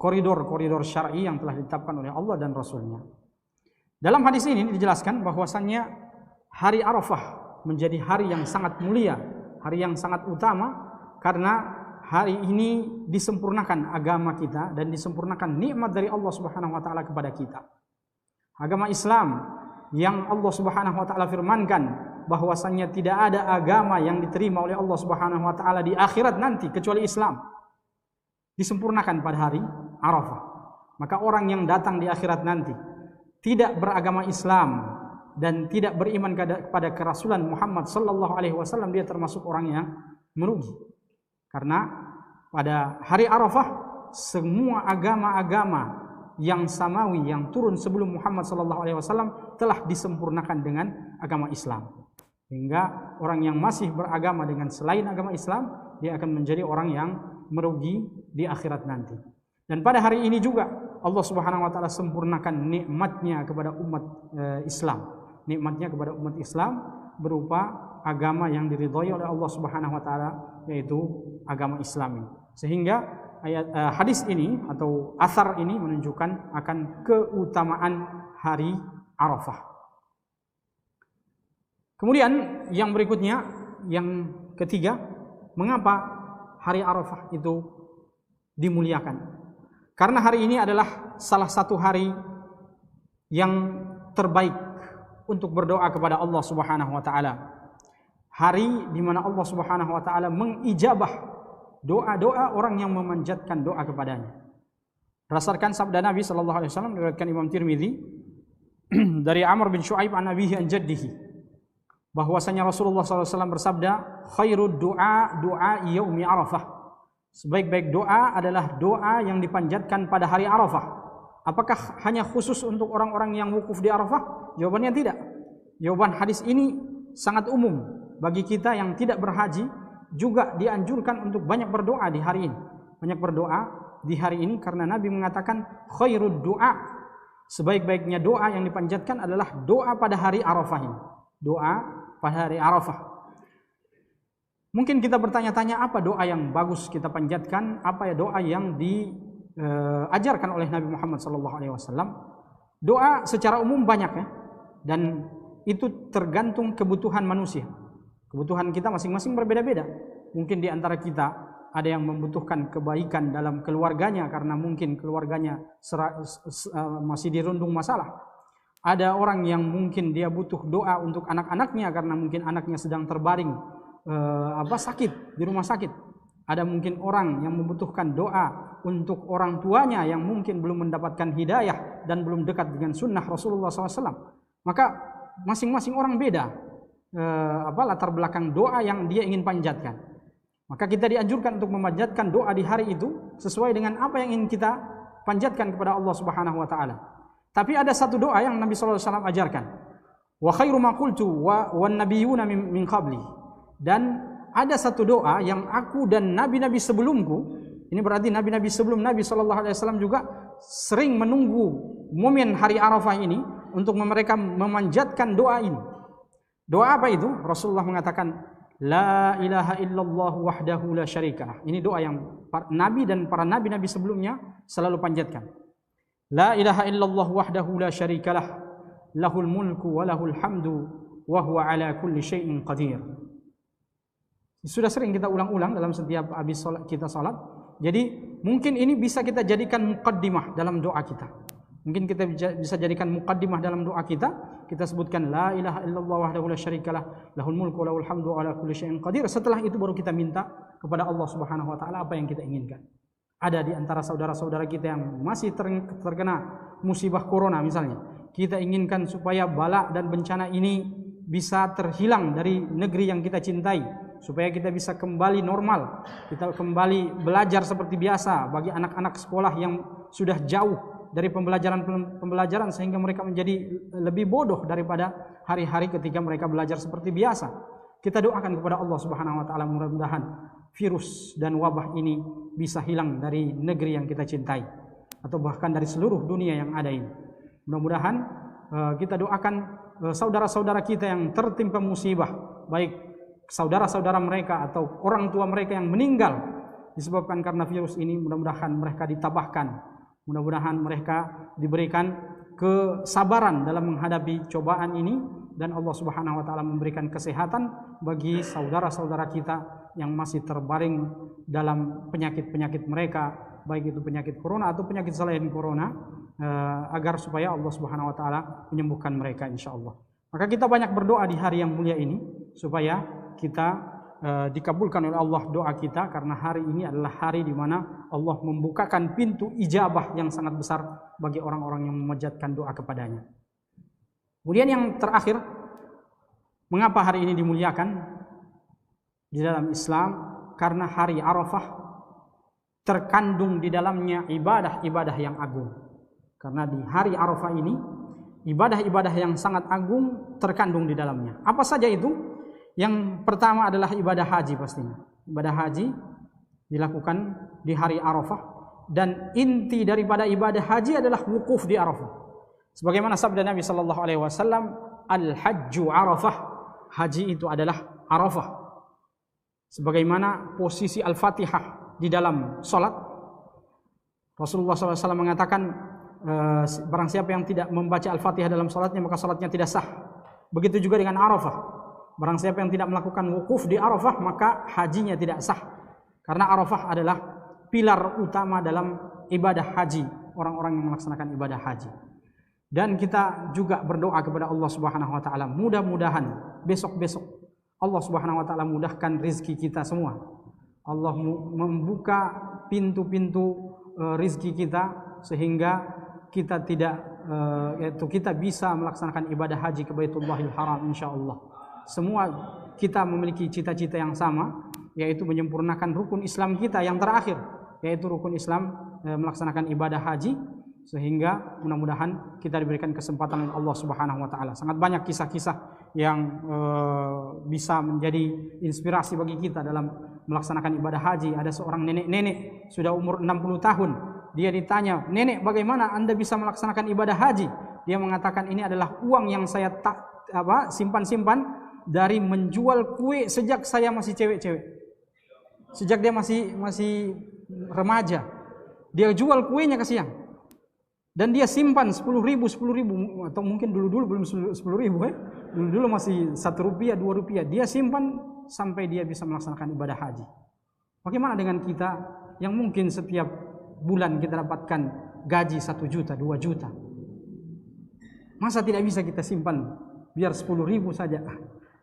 koridor-koridor syar'i yang telah ditetapkan oleh Allah dan Rasulnya. Dalam hadis ini dijelaskan bahwasannya hari Arafah menjadi hari yang sangat mulia, hari yang sangat utama, karena hari ini disempurnakan agama kita dan disempurnakan nikmat dari Allah Subhanahu wa taala kepada kita. Agama Islam yang Allah Subhanahu wa taala firmankan bahwasannya tidak ada agama yang diterima oleh Allah Subhanahu wa taala di akhirat nanti kecuali Islam, disempurnakan pada hari Arafah. Maka orang yang datang di akhirat nanti tidak beragama Islam dan tidak beriman kepada kerasulan Muhammad sallallahu alaihi wasallam, dia termasuk orang yang merugi. Karena pada hari Arafah semua agama-agama yang samawi yang turun sebelum Muhammad SAW telah disempurnakan dengan agama Islam. Hingga orang yang masih beragama dengan selain agama Islam, dia akan menjadi orang yang merugi di akhirat nanti. Dan pada hari ini juga Allah Subhanahu wa taala sempurnakan nikmatnya kepada umat Islam. Nikmatnya kepada umat Islam berupa agama yang diridhai oleh Allah Subhanahu wa taala, yaitu agama Islam ini. Sehingga hadis ini atau asar ini menunjukkan akan keutamaan hari Arafah. Kemudian yang berikutnya, yang ketiga, mengapa hari Arafah itu dimuliakan? Karena hari ini adalah salah satu hari yang terbaik untuk berdoa kepada Allah Subhanahu wa taala. Hari di mana Allah Subhanahu wa taala mengijabah doa-doa orang yang memanjatkan doa kepadanya. Berdasarkan sabda Nabi sallallahu alaihi wasallam diriwayatkan Imam Tirmizi dari Amr bin Shu'aib an abihi an jaddihi, bahwasanya Rasulullah SAW bersabda, khairud du'a du'a yaumi Arafah. Sebaik-baik doa adalah doa yang dipanjatkan pada hari Arafah. Apakah hanya khusus untuk orang-orang yang wukuf di Arafah? Jawabannya tidak. Jawaban hadis ini sangat umum. Bagi kita yang tidak berhaji juga dianjurkan untuk banyak berdoa di hari ini. Banyak berdoa di hari ini karena Nabi mengatakan khairud du'a. Sebaik-baiknya doa yang dipanjatkan adalah doa pada hari Arafah ini. Doa pada hari Arafah. Mungkin kita bertanya-tanya apa doa yang bagus kita panjatkan, apa ya doa yang diajarkan oleh Nabi Muhammad SAW. Doa secara umum banyak ya, dan itu tergantung kebutuhan manusia. Kebutuhan kita masing-masing berbeda-beda. Mungkin di antara kita ada yang membutuhkan kebaikan dalam keluarganya karena mungkin keluarganya masih dirundung masalah. Ada orang yang mungkin dia butuh doa untuk anak-anaknya karena mungkin anaknya sedang terbaring sakit di rumah sakit. Ada mungkin orang yang membutuhkan doa untuk orang tuanya yang mungkin belum mendapatkan hidayah dan belum dekat dengan sunnah Rasulullah SAW. Maka masing-masing orang beda latar belakang doa yang dia ingin panjatkan. Maka kita dianjurkan untuk memanjatkan doa di hari itu sesuai dengan apa yang ingin kita panjatkan kepada Allah Subhanahu wa taala. Tapi ada satu doa yang Nabi SAW ajarkan. Wa khairu ma qultu wan nabiyuna min qabli. Dan ada satu doa yang aku dan nabi-nabi sebelumku, ini berarti nabi-nabi sebelum Nabi SAW juga sering menunggu momen hari Arafah ini untuk mereka memanjatkan doa ini. Doa apa itu? Rasulullah mengatakan, La ilaha illallah wahdahu la syarikalah. Ini doa yang Nabi dan para nabi-nabi sebelumnya selalu panjatkan. La ilaha illallah wahdahu la syarikalah, lahul mulku wa lahul hamdu wa huwa ala kulli syai'in qadir. Sudah sering kita ulang-ulang dalam setiap habis kita salat. Jadi mungkin ini bisa kita jadikan muqaddimah dalam doa kita. Mungkin kita bisa jadikan muqaddimah dalam doa kita. Kita sebutkan la ilaha illallah wahdahu la syarikalah, lahul mulku wa lahul hamdu wa ala kulli syai'in qadir. Setelah itu baru kita minta kepada Allah Subhanahu wa taala apa yang kita inginkan. Ada di antara saudara-saudara kita yang masih terkena musibah corona misalnya. Kita inginkan supaya bala dan bencana ini bisa terhilang dari negeri yang kita cintai, supaya kita bisa kembali normal, kita kembali belajar seperti biasa. Bagi anak-anak sekolah yang sudah jauh dari pembelajaran sehingga mereka menjadi lebih bodoh daripada hari-hari ketika mereka belajar seperti biasa. Kita doakan kepada Allah Subhanahu wa taala mudah-mudahan virus dan wabah ini bisa hilang dari negeri yang kita cintai atau bahkan dari seluruh dunia yang ada ini. Mudah-mudahan kita doakan saudara-saudara kita yang tertimpa musibah, baik saudara-saudara mereka atau orang tua mereka yang meninggal disebabkan karena virus ini, mudah-mudahan mereka ditabahkan, mudah-mudahan mereka diberikan kesabaran dalam menghadapi cobaan ini, dan Allah Subhanahu wa taala memberikan kesehatan bagi saudara-saudara kita yang masih terbaring dalam penyakit-penyakit mereka, baik itu penyakit corona atau penyakit selain corona, agar supaya Allah Subhanahu wa taala menyembuhkan mereka insyaallah. Maka kita banyak berdoa di hari yang mulia ini supaya kita dikabulkan oleh Allah doa kita, karena hari ini adalah hari di mana Allah membukakan pintu ijabah yang sangat besar bagi orang-orang yang memanjatkan doa kepadanya. Kemudian yang terakhir, mengapa hari ini dimuliakan di dalam Islam? Karena hari Arafah terkandung di dalamnya ibadah-ibadah yang agung. Karena di hari Arafah ini ibadah-ibadah yang sangat agung terkandung di dalamnya. Apa saja itu? Yang pertama adalah ibadah haji pastinya. Ibadah haji dilakukan di hari Arafah, dan inti daripada ibadah haji adalah wukuf di Arafah. Sebagaimana sabda Nabi sallallahu alaihi wasallam, "Al-hajju Arafah." Haji itu adalah Arafah. Sebagaimana posisi Al-Fatihah di dalam salat, Rasulullah SAW mengatakan, barang siapa yang tidak membaca Al-Fatihah dalam salatnya maka salatnya tidak sah. Begitu juga dengan Arafah. Barang siapa yang tidak melakukan wukuf di Arafah maka hajinya tidak sah. Karena Arafah adalah pilar utama dalam ibadah haji, orang-orang yang melaksanakan ibadah haji. Dan kita juga berdoa kepada Allah Subhanahu wa taala, mudah-mudahan besok-besok Allah Subhanahu wa taala mudahkan rezeki kita semua. Allah membuka pintu-pintu rezeki kita sehingga kita kita bisa melaksanakan ibadah haji ke Baitullahil Haram insyaallah. Semua kita memiliki cita-cita yang sama, yaitu menyempurnakan rukun Islam kita yang terakhir, yaitu rukun Islam melaksanakan ibadah haji, sehingga mudah-mudahan kita diberikan kesempatan oleh Allah Subhanahu wa taala. Sangat banyak kisah-kisah yang bisa menjadi inspirasi bagi kita dalam melaksanakan ibadah haji. Ada seorang nenek-nenek sudah umur 60 tahun. Dia ditanya, "Nenek, bagaimana Anda bisa melaksanakan ibadah haji?" Dia mengatakan, "Ini adalah uang yang saya simpan-simpan dari menjual kue sejak saya masih cewek-cewek. Sejak dia masih remaja, dia jual kuenya ke siang. Dan dia simpan 10.000 atau mungkin dulu belum 10.000 Dulu masih 1 rupiah, 2 rupiah. Dia simpan sampai dia bisa melaksanakan ibadah haji. Bagaimana dengan kita yang mungkin setiap bulan kita dapatkan gaji 1 juta, 2 juta? Masa tidak bisa kita simpan biar 10.000 saja?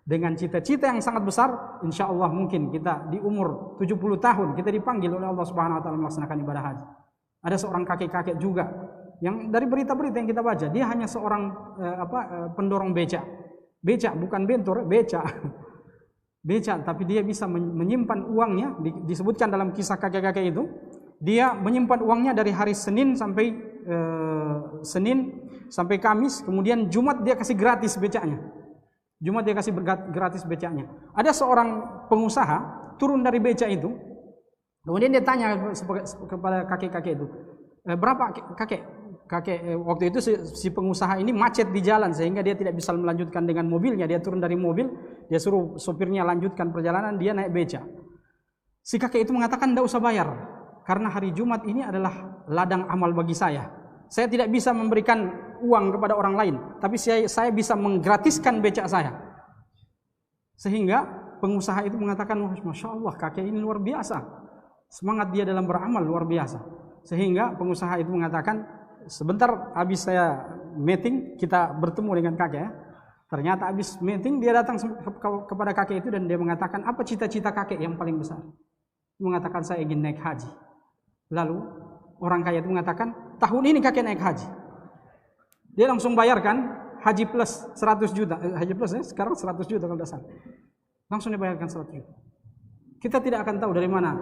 Dengan cita-cita yang sangat besar, insya Allah mungkin kita di umur 70 tahun kita dipanggil oleh Allah Subhanahu wa taala melaksanakan ibadah haji. Ada seorang kakek-kakek juga yang dari berita-berita yang kita baca, dia hanya seorang pendorong beca. Beca bukan bentor, beca. Beca, tapi dia bisa menyimpan uangnya, disebutkan dalam kisah kakek-kakek itu, dia menyimpan uangnya dari hari Senin sampai Kamis, kemudian Jumat dia kasih gratis becanya. Jumat dia kasih gratis becanya. Ada seorang pengusaha turun dari beca itu, kemudian dia tanya kepada kakek-kakek itu, "Berapa kakek waktu itu si pengusaha ini macet di jalan sehingga dia tidak bisa melanjutkan dengan mobilnya. Dia turun dari mobil, dia suruh sopirnya lanjutkan perjalanan, dia naik beca. Si kakek itu mengatakan, "Tidak usah bayar, karena hari Jumat ini adalah ladang amal bagi saya. Saya tidak bisa memberikan uang kepada orang lain, tapi saya bisa menggratiskan beca saya." Sehingga pengusaha itu mengatakan, "Masya Allah, kakek ini luar biasa. Semangat dia dalam beramal luar biasa." Sehingga pengusaha itu mengatakan, "Sebentar habis saya meeting, kita bertemu dengan kakek." Ternyata habis meeting dia datang kepada kakek itu dan dia mengatakan, "Apa cita-cita kakek yang paling besar?" Dia mengatakan, "Saya ingin naik haji." Lalu orang kaya itu mengatakan, "Tahun ini kakek naik haji." Dia langsung bayarkan haji plus 100 juta. Haji plus sekarang 100 juta kalau tidak salah. Langsung dibayarkan 100 juta. Kita tidak akan tahu dari mana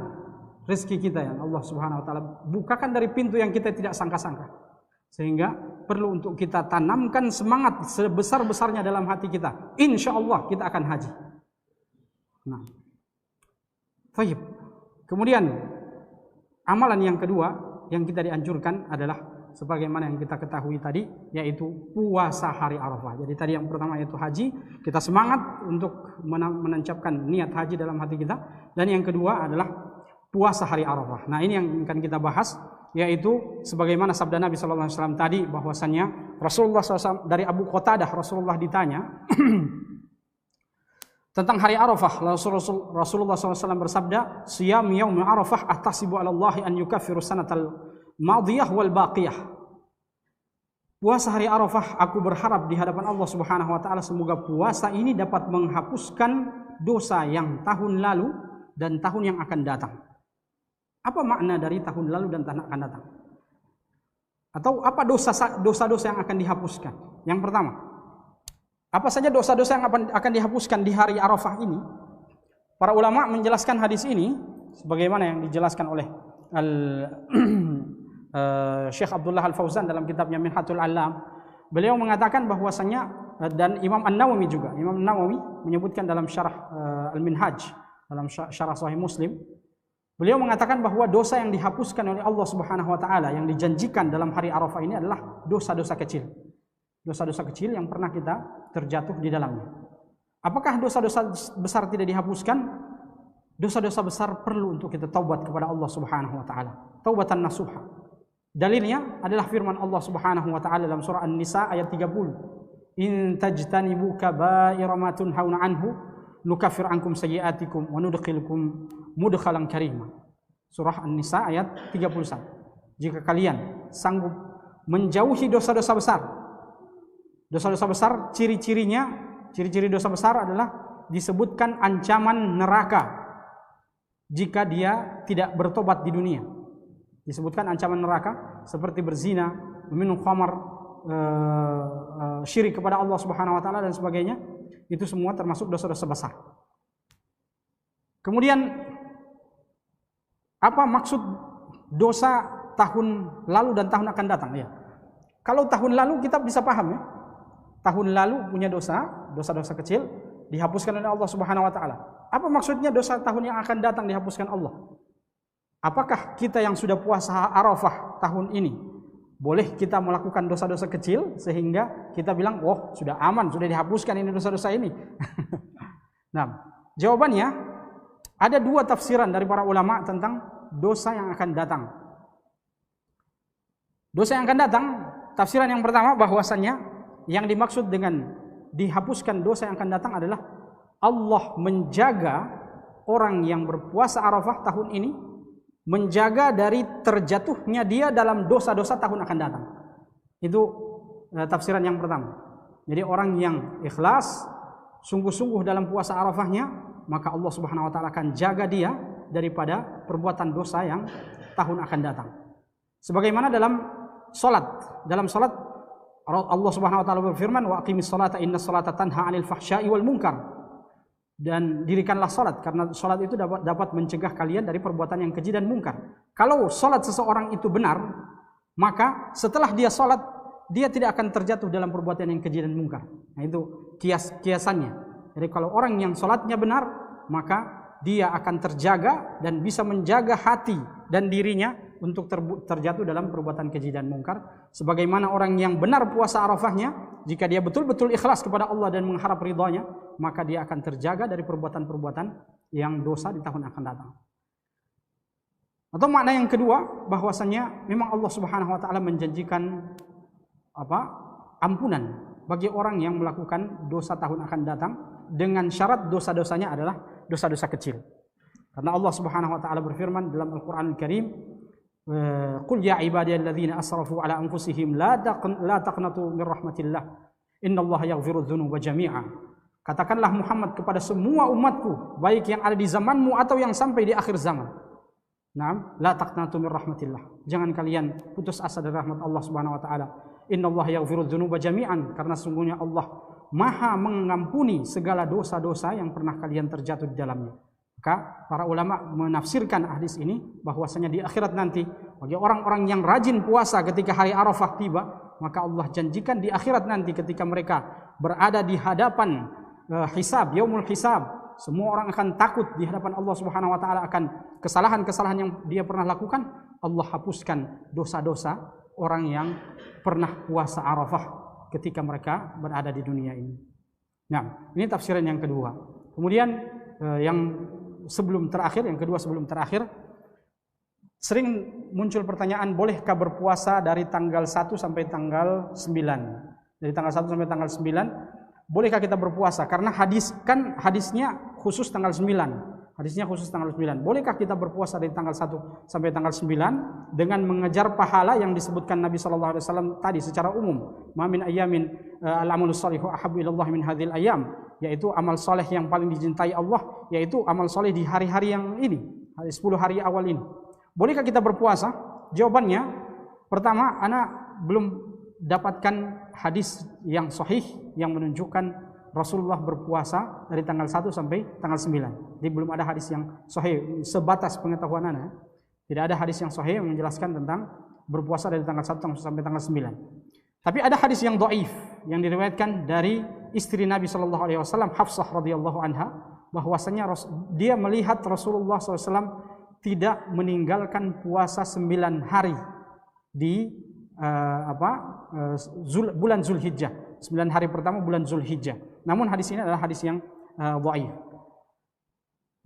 rezeki kita yang Allah Subhanahu wa taala bukakan dari pintu yang kita tidak sangka-sangka. Sehingga perlu untuk kita tanamkan semangat sebesar-besarnya dalam hati kita. Insya Allah kita akan haji. Nah, baik. Kemudian amalan yang kedua yang kita dianjurkan adalah sebagaimana yang kita ketahui tadi, yaitu puasa hari Arafah. Jadi tadi yang pertama yaitu haji, kita semangat untuk menancapkan niat haji dalam hati kita. Dan yang kedua adalah puasa hari Arafah. Nah, ini yang akan kita bahas, yaitu sebagaimana sabda Nabi SAW tadi, bahwasannya Rasulullah SAW, dari Abu Qatadah, Rasulullah ditanya tentang hari Arafah. Rasulullah SAW bersabda, "Siyam yaum Arafah ahtasibu 'ala Allah an yukaffiru sanatal madiyah wal baqiyah." Puasa hari Arafah, aku berharap di hadapan Allah Subhanahu wa taala semoga puasa ini dapat menghapuskan dosa yang tahun lalu dan tahun yang akan datang. Apa makna dari tahun lalu dan tahun akan datang? Atau apa dosa-dosa yang akan dihapuskan? Yang pertama, apa saja dosa-dosa yang akan dihapuskan di hari Arafah ini? Para ulama menjelaskan hadis ini sebagaimana yang dijelaskan oleh Syekh Abdullah Al-Fauzan dalam kitabnya Minhatul Alam, beliau mengatakan bahwasanya, dan Imam An-Nawawi juga, Imam An-Nawawi menyebutkan dalam syarah Al-Minhaj, dalam syarah Sahih Muslim, beliau mengatakan bahwa dosa yang dihapuskan oleh Allah Subhanahu wa taala yang dijanjikan dalam hari Arafah ini adalah dosa-dosa kecil. Dosa-dosa kecil yang pernah kita terjatuh di dalamnya. Apakah dosa-dosa besar tidak dihapuskan? Dosa-dosa besar perlu untuk kita taubat kepada Allah Subhanahu wa taala. Taubatan nasuha. Dalilnya adalah firman Allah Subhanahu wa taala dalam surah An-Nisa ayat 30. In tajtanibu kaba'ira ma tunhauna anhu nukaffir ankum sayyi'atikum wa nudkhilukum mudkhalan karima. Surah An-Nisa ayat 31. Jika kalian sanggup menjauhi dosa-dosa besar. Dosa-dosa besar ciri-ciri dosa besar adalah disebutkan ancaman neraka jika dia tidak bertobat di dunia. Disebutkan ancaman neraka seperti berzina, meminum khamar, syirik kepada Allah Subhanahu wa taala dan sebagainya. Itu semua termasuk dosa-dosa besar. Kemudian apa maksud dosa tahun lalu dan tahun akan datang ya? Kalau tahun lalu kita bisa paham ya. Tahun lalu punya dosa-dosa kecil dihapuskan oleh Allah Subhanahu wa taala. Apa maksudnya dosa tahun yang akan datang dihapuskan Allah? Apakah kita yang sudah puasa Arafah tahun ini boleh kita melakukan dosa-dosa kecil sehingga kita bilang, "Wah, sudah aman, sudah dihapuskan ini dosa-dosa ini." Nah, jawabannya ada dua tafsiran dari para ulama tentang dosa yang akan datang. Dosa yang akan datang, tafsiran yang pertama bahwasannya yang dimaksud dengan dihapuskan dosa yang akan datang adalah Allah menjaga orang yang berpuasa Arafah tahun ini, menjaga dari terjatuhnya dia dalam dosa-dosa tahun akan datang. Itu tafsiran yang pertama. Jadi orang yang ikhlas, sungguh-sungguh dalam puasa Arafahnya, maka Allah Subhanahu wa taala akan jaga dia daripada perbuatan dosa yang tahun akan datang. Sebagaimana dalam salat. Dalam salat Allah Subhanahu wa taala berfirman, "Wa aqimis salata innas salata tanha 'anil fahsya'i wal munkar." Dan dirikanlah salat karena salat itu dapat mencegah kalian dari perbuatan yang keji dan mungkar. Kalau salat seseorang itu benar, maka setelah dia salat dia tidak akan terjatuh dalam perbuatan yang keji dan mungkar. Nah, itu kiasannya. Jadi kalau orang yang salatnya benar, maka dia akan terjaga dan bisa menjaga hati dan dirinya untuk terjatuh dalam perbuatan keji dan mungkar. Sebagaimana orang yang benar puasa Arafahnya, jika dia betul-betul ikhlas kepada Allah dan mengharap ridhanya, maka dia akan terjaga dari perbuatan-perbuatan yang dosa di tahun akan datang. Atau makna yang kedua, bahwasannya memang Allah Subhanahu wa taala menjanjikan ampunan bagi orang yang melakukan dosa tahun akan datang dengan syarat dosa-dosanya adalah dosa-dosa kecil. Karena Allah Subhanahu wa taala berfirman dalam Al-Qur'anul Karim, "Qul ya ibadiyalladzina asrafu ala anfusihim la taqnatu min rahmatillah. Innallaha yaghfiru dzunuba jami'a." Katakanlah Muhammad kepada semua umatku, baik yang ada di zamanmu atau yang sampai di akhir zaman. Naam, la taqnatu min rahmatillah. Jangan kalian putus asa dari rahmat Allah Subhanahu wa taala. Innallaha yaghfiru dzunuba jami'an, karena sungguhnya Allah Maha mengampuni segala dosa-dosa yang pernah kalian terjatuh di dalamnya. Maka para ulama menafsirkan hadis ini bahwasanya di akhirat nanti bagi orang-orang yang rajin puasa ketika hari Arafah tiba, maka Allah janjikan di akhirat nanti ketika mereka berada di hadapan hisab, yaumul hisab, semua orang akan takut di hadapan Allah Subhanahu wa taala akan kesalahan-kesalahan yang dia pernah lakukan. Allah hapuskan dosa-dosa orang yang pernah puasa Arafah ketika mereka berada di dunia ini. Nah, ini tafsiran yang kedua. Kemudian yang kedua sebelum terakhir, sering muncul pertanyaan, bolehkah berpuasa dari tanggal 1 sampai tanggal 9? Dari tanggal 1 sampai tanggal 9, bolehkah kita berpuasa? Karena hadisnya khusus tanggal 9. Hadisnya khusus tanggal 9. Bolehkah kita berpuasa dari tanggal 1 sampai tanggal 9 dengan mengejar pahala yang disebutkan Nabi sallallahu alaihi wasallam tadi secara umum? Ma min ayamin al-amalus shalihu ahabbu ila Allah min hadhil ayam, yaitu amal soleh yang paling dicintai Allah, yaitu amal soleh di hari-hari yang ini, 10 hari awal ini. Bolehkah kita berpuasa? Jawabannya, pertama, ana belum dapatkan hadis yang sahih yang menunjukkan Rasulullah berpuasa dari tanggal 1 sampai tanggal 9. Jadi belum ada hadis yang sahih, sebatas pengetahuan ana. Tidak ada hadis yang sahih yang menjelaskan tentang berpuasa dari tanggal 1 sampai tanggal 9. Tapi ada hadis yang dhaif yang diriwayatkan dari istri Nabi sallallahu alaihi wasallam, Hafsah radhiyallahu anha, bahwasanya dia melihat Rasulullah SAW tidak meninggalkan puasa 9 hari di bulan Zulhijjah. 9 hari pertama bulan Zulhijjah. Namun hadis ini adalah hadis yang dhaif.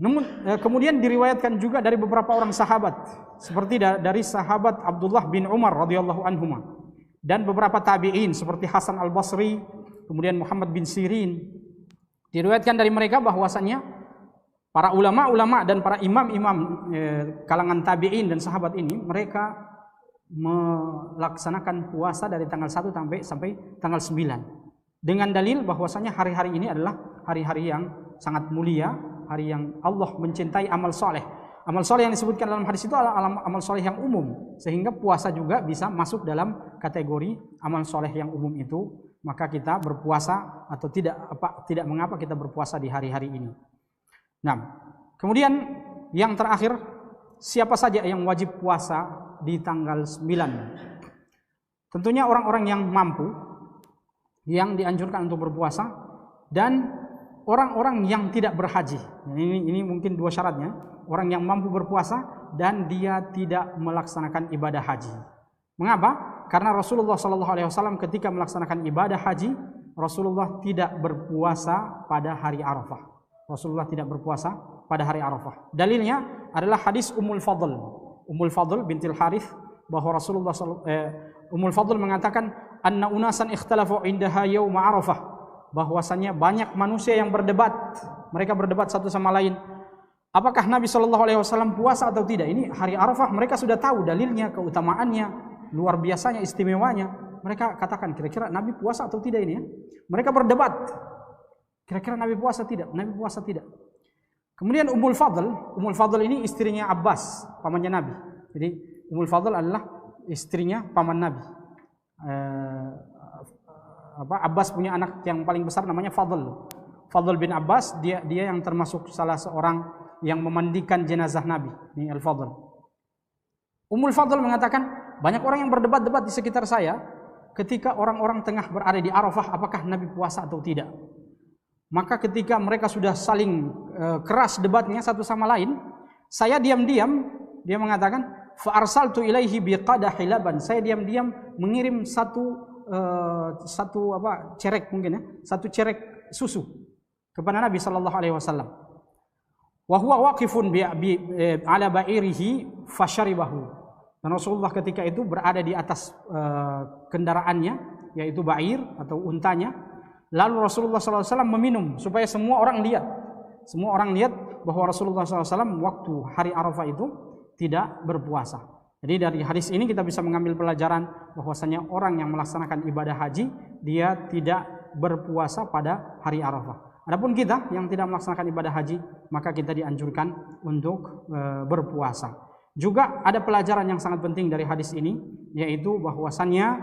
Namun kemudian diriwayatkan juga dari beberapa orang sahabat, seperti dari sahabat Abdullah bin Umar radhiyallahu anhuma, dan beberapa tabi'in seperti Hasan al-Basri, kemudian Muhammad bin Sirin. Diriwayatkan dari mereka bahwasannya para ulama-ulama dan para imam-imam kalangan tabi'in dan sahabat ini, mereka melaksanakan puasa dari tanggal 1 sampai tanggal 9. Dengan dalil bahwasanya hari-hari ini adalah hari-hari yang sangat mulia, hari yang Allah mencintai amal soleh. Amal soleh yang disebutkan dalam hadis itu adalah amal soleh yang umum, sehingga puasa juga bisa masuk dalam kategori amal soleh yang umum itu. Maka kita berpuasa atau tidak mengapa kita berpuasa di hari-hari ini. Nah, kemudian yang terakhir, siapa saja yang wajib puasa di tanggal 9? Tentunya orang-orang yang mampu, yang dianjurkan untuk berpuasa, dan orang-orang yang tidak berhaji. Ini mungkin 2 syaratnya. Orang yang mampu berpuasa dan dia tidak melaksanakan ibadah haji. Mengapa? Karena Rasulullah SAW ketika melaksanakan ibadah haji, Rasulullah tidak berpuasa pada hari Arafah. Rasulullah tidak berpuasa pada hari Arafah. Dalilnya adalah hadis Ummul Fadl bintil Harith, bahwa Ummul Fadl mengatakan, anna unasan ikhtalafu indaha yauma Arafah, bahwasanya banyak manusia yang berdebat. Mereka berdebat satu sama lain, apakah Nabi SAW puasa atau tidak. Ini hari Arafah, mereka sudah tahu dalilnya, keutamaannya, luar biasanya, istimewanya. Mereka katakan, kira-kira Nabi puasa atau tidak ini ya? Mereka berdebat, kira-kira Nabi puasa tidak? Nabi puasa tidak. Kemudian Ummul Fadl ini istrinya Abbas, pamannya Nabi. Jadi Ummul Fadl adalah istrinya paman Nabi. Abbas punya anak yang paling besar namanya Fadl bin Abbas. Dia yang termasuk salah seorang yang memandikan jenazah Nabi. Ini Al-Fadl. Ummul Fadl mengatakan, banyak orang yang berdebat-debat di sekitar saya ketika orang-orang tengah berada di Arafah, apakah Nabi puasa atau tidak. Maka ketika mereka sudah saling keras debatnya satu sama lain, saya diam-diam, dia mengatakan, fa arsaltu ilaihi biqadahi laban. Saya diam-diam mengirim satu cerek mungkin ya, satu cerek susu kepada Nabi sallallahu alaihi wasallam. Wa huwa waqifun ala ba'irihi fasharibahu. Dan Rasulullah ketika itu berada di atas kendaraannya, yaitu ba'ir atau untanya. Lalu Rasulullah SAW meminum supaya semua orang lihat. Semua orang lihat bahwa Rasulullah SAW waktu hari Arafah itu tidak berpuasa. Jadi dari hadis ini kita bisa mengambil pelajaran bahwasanya orang yang melaksanakan ibadah haji, dia tidak berpuasa pada hari Arafah. Adapun kita yang tidak melaksanakan ibadah haji, maka kita dianjurkan untuk berpuasa. Juga ada pelajaran yang sangat penting dari hadis ini, yaitu bahwasannya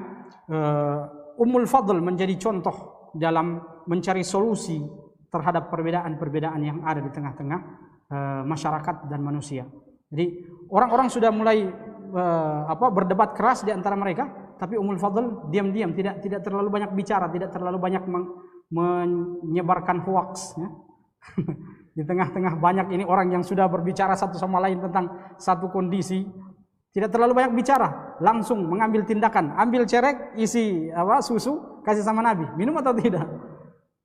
Ummul Fadl menjadi contoh dalam mencari solusi terhadap perbedaan-perbedaan yang ada di tengah-tengah masyarakat dan manusia. Jadi orang-orang sudah mulai berdebat keras di antara mereka, tapi Ummul Fadl diam-diam, tidak terlalu banyak bicara, tidak terlalu banyak menyebarkan hoax ya. Di tengah-tengah banyak ini orang yang sudah berbicara satu sama lain tentang satu kondisi, tidak terlalu banyak bicara, langsung mengambil tindakan, ambil cerek, isi susu, kasih sama Nabi, minum atau tidak.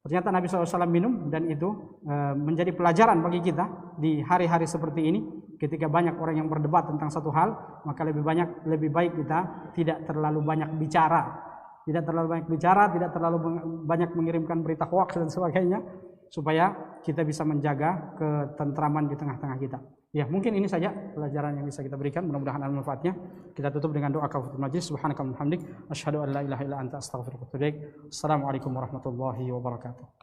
Ternyata Nabi SAW minum, dan itu menjadi pelajaran bagi kita di hari-hari seperti ini. Ketika banyak orang yang berdebat tentang satu hal, maka lebih baik kita tidak terlalu banyak bicara, tidak terlalu banyak mengirimkan berita hoax dan sebagainya, supaya kita bisa menjaga ketentraman di tengah-tengah kita. Ya, mungkin ini saja pelajaran yang bisa kita berikan. Mudah-mudahan ada manfaatnya. Kita tutup dengan doa kafaratul majlis. Subhanakallahumma wa bihamdik, asyhadu an la ilaha illa anta, astaghfiruka wa atubu ilaik. Assalamualaikum warahmatullahi wabarakatuh.